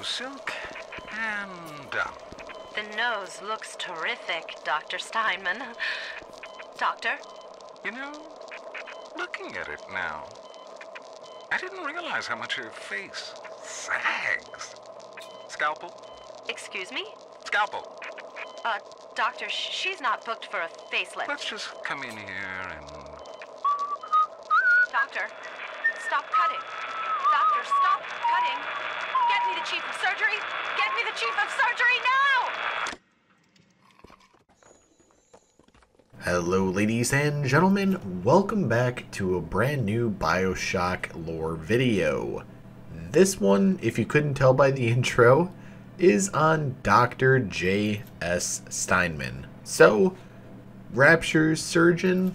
nose silk, and done. The nose looks terrific, Dr. Steinman. Doctor? You know, looking at it now, I didn't realize how much her face sags. Scalpel? Excuse me? Scalpel. Doctor, she's not booked for a facelift. Let's just come in here and... Doctor, stop cutting. Doctor, stop cutting. Get me the chief of surgery. Get me the chief of surgery now! Hello ladies and gentlemen, welcome back to a brand new Bioshock lore video. This one, if you couldn't tell by the intro, is on Dr. J.S. Steinman. So, Rapture's surgeon,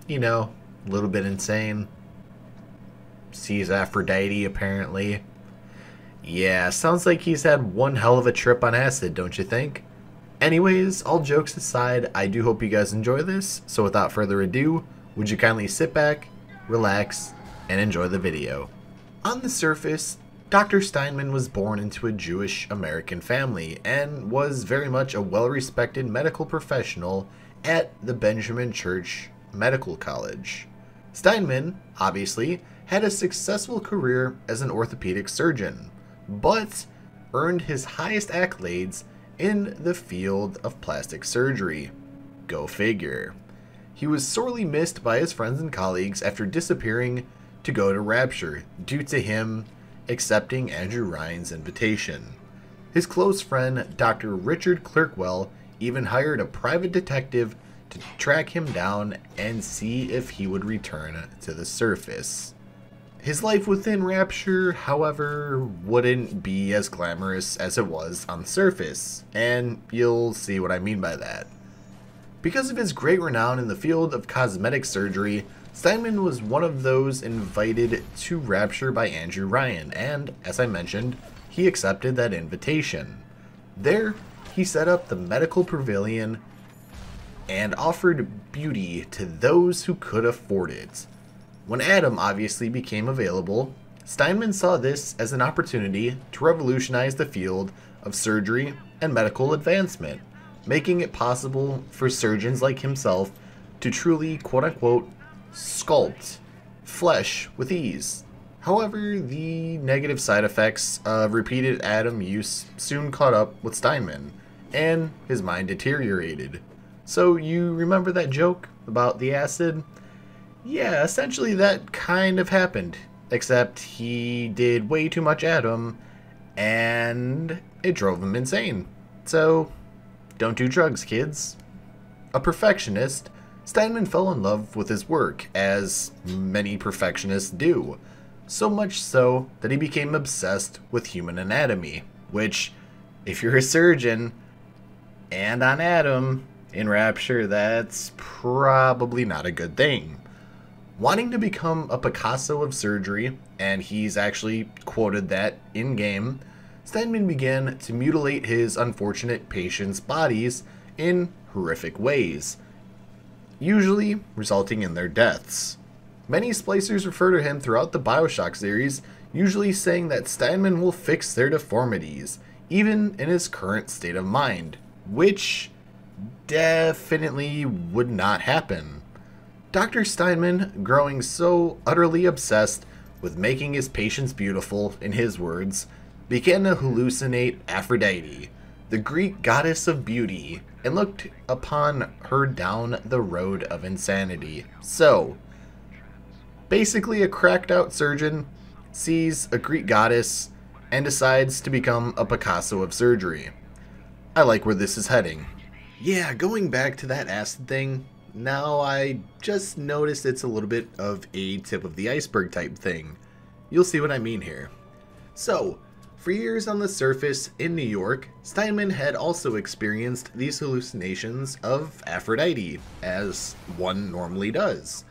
you know, a little bit insane. Sees Aphrodite apparently. Yeah, sounds like he's had one hell of a trip on acid, don't you think? Anyways, all jokes aside, I do hope you guys enjoy this, so without further ado, would you kindly sit back, relax, and enjoy the video. On the surface, Dr. Steinman was born into a Jewish American family and was very much a well-respected medical professional at the Benjamin Church Medical College. Steinman, obviously, had a successful career as an orthopedic surgeon, but earned his highest accolades in the field of plastic surgery. Go figure. He was sorely missed by his friends and colleagues after disappearing to go to Rapture due to him accepting Andrew Ryan's invitation. His close friend, Dr. Richard Clerkwell, even hired a private detective to track him down and see if he would return to the surface. His life within Rapture, however, wouldn't be as glamorous as it was on the surface, and you'll see what I mean by that. Because of his great renown in the field of cosmetic surgery, Steinman was one of those invited to Rapture by Andrew Ryan, and, as I mentioned, he accepted that invitation. There, he set up the medical pavilion and offered beauty to those who could afford it. When Adam obviously became available, Steinman saw this as an opportunity to revolutionize the field of surgery and medical advancement, making it possible for surgeons like himself to truly, quote-unquote, sculpt flesh with ease. However, the negative side effects of repeated Adam use soon caught up with Steinman, and his mind deteriorated. So you remember that joke about the acid? Yeah, essentially that kind of happened, except he did way too much Adam, and it drove him insane. So, don't do drugs, kids. A perfectionist, Steinman fell in love with his work, as many perfectionists do, so much so that he became obsessed with human anatomy, which, if you're a surgeon, and on Adam, in Rapture, that's probably not a good thing. Wanting to become a Picasso of surgery, and he's actually quoted that in-game, Steinman began to mutilate his unfortunate patients' bodies in horrific ways, usually resulting in their deaths. Many splicers refer to him throughout the Bioshock series, usually saying that Steinman will fix their deformities, even in his current state of mind, which definitely would not happen. Dr. Steinman, growing so utterly obsessed with making his patients beautiful, in his words, began to hallucinate Aphrodite, the Greek goddess of beauty, and looked upon her down the road of insanity. So, basically a cracked out surgeon sees a Greek goddess and decides to become a Picasso of surgery. I like where this is heading. Yeah, going back to that acid thing, now I just noticed it's a little bit of a tip of the iceberg type thing. You'll see what I mean here. So, for years on the surface in New York, Steinman had also experienced these hallucinations of Aphrodite, as one normally does.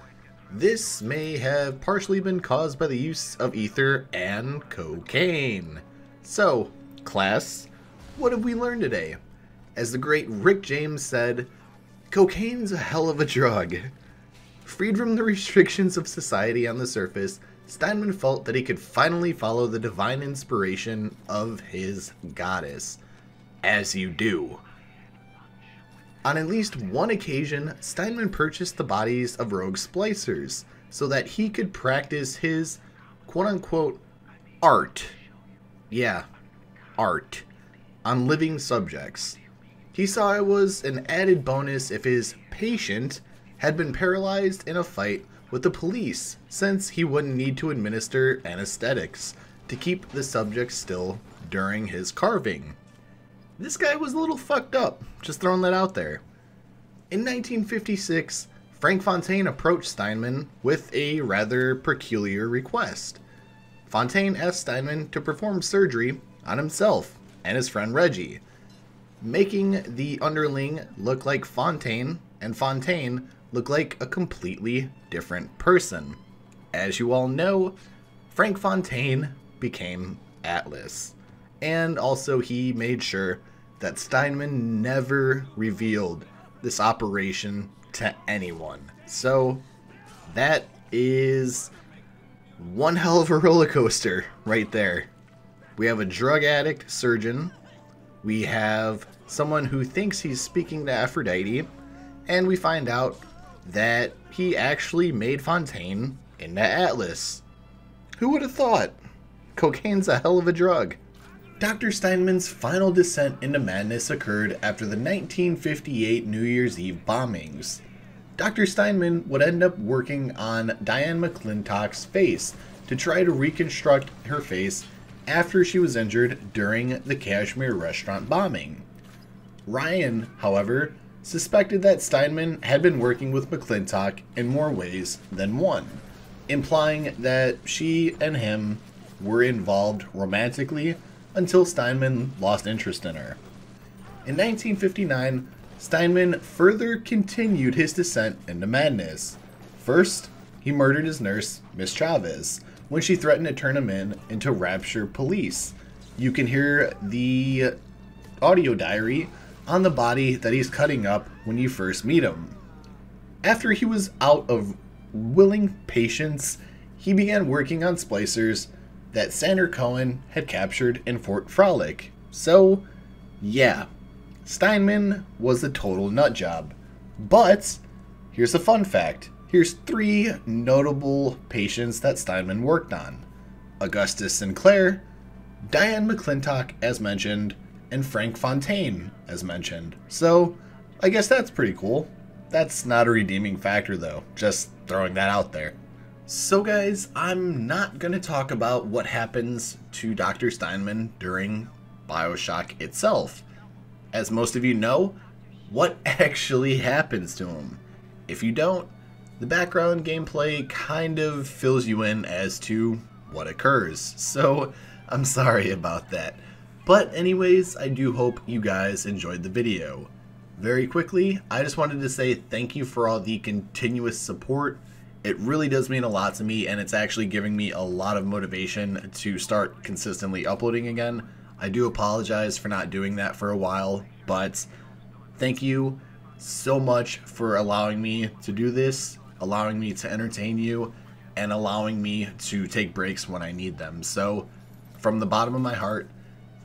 This may have partially been caused by the use of ether and cocaine. So, class, what have we learned today? As the great Rick James said, cocaine's a hell of a drug. Freed from the restrictions of society on the surface, Steinman felt that he could finally follow the divine inspiration of his goddess, as you do. On at least one occasion, Steinman purchased the bodies of rogue splicers so that he could practice his quote-unquote art. Yeah, art. On living subjects. He saw it was an added bonus if his patient had been paralyzed in a fight with the police, since he wouldn't need to administer anesthetics to keep the subject still during his carving. This guy was a little fucked up, just throwing that out there. In 1956, Frank Fontaine approached Steinman with a rather peculiar request. Fontaine asked Steinman to perform surgery on himself and his friend Reggie, making the underling look like Fontaine and Fontaine look like a completely different person. As you all know, Frank Fontaine became Atlas, and also he made sure that Steinman never revealed this operation to anyone. So that is one hell of a roller coaster right there. We have a drug addict surgeon, we have someone who thinks he's speaking to Aphrodite, and we find out that he actually made Fontaine into Atlas. Who would have thought? Cocaine's a hell of a drug. Dr. Steinman's final descent into madness occurred after the 1958 New Year's Eve bombings. Dr. Steinman would end up working on Diane McClintock's face to try to reconstruct her face after she was injured during the Kashmir restaurant bombing. Ryan, however, suspected that Steinman had been working with McClintock in more ways than one, implying that she and him were involved romantically until Steinman lost interest in her. In 1959, Steinman further continued his descent into madness. First, he murdered his nurse, Miss Chavez, when she threatened to turn him into Rapture Police. You can hear the audio diary on the body that he's cutting up when you first meet him. After he was out of willing patients, he began working on splicers that Sander Cohen had captured in Fort Frolic. So, yeah, Steinman was a total nutjob. But, here's a fun fact. Here's 3 notable patients that Steinman worked on. Augustus Sinclair, Diane McClintock, as mentioned, and Frank Fontaine, as mentioned. So, I guess that's pretty cool. That's not a redeeming factor though, just throwing that out there. So guys, I'm not going to talk about what happens to Dr. Steinman during Bioshock itself. As most of you know, what actually happens to him. If you don't, the background gameplay kind of fills you in as to what occurs. So, I'm sorry about that. But anyways, I do hope you guys enjoyed the video. Very quickly, I just wanted to say thank you for all the continuous support. It really does mean a lot to me, and it's actually giving me a lot of motivation to start consistently uploading again. I do apologize for not doing that for a while, but thank you so much for allowing me to do this, allowing me to entertain you, and allowing me to take breaks when I need them. So, from the bottom of my heart,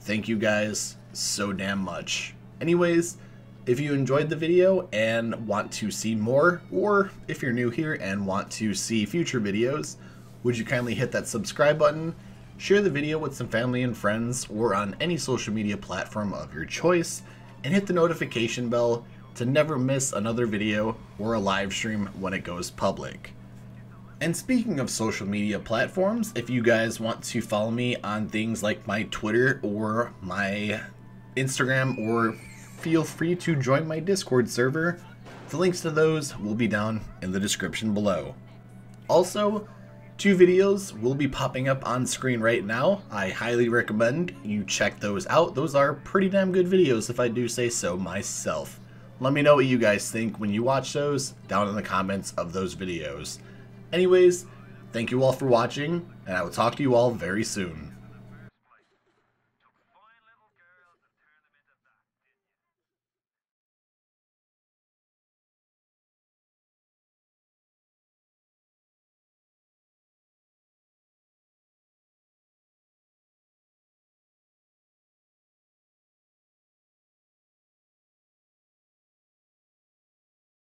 thank you guys so damn much. Anyways, if you enjoyed the video and want to see more, or if you're new here and want to see future videos, would you kindly hit that subscribe button, share the video with some family and friends, or on any social media platform of your choice, and hit the notification bell to never miss another video or a live stream when it goes public. And speaking of social media platforms, if you guys want to follow me on things like my Twitter or my Instagram, or feel free to join my Discord server, the links to those will be down in the description below. Also, 2 videos will be popping up on screen right now. I highly recommend you check those out. Those are pretty damn good videos if I do say so myself. Let me know what you guys think when you watch those down in the comments of those videos. Anyways, thank you all for watching, and I will talk to you all very soon.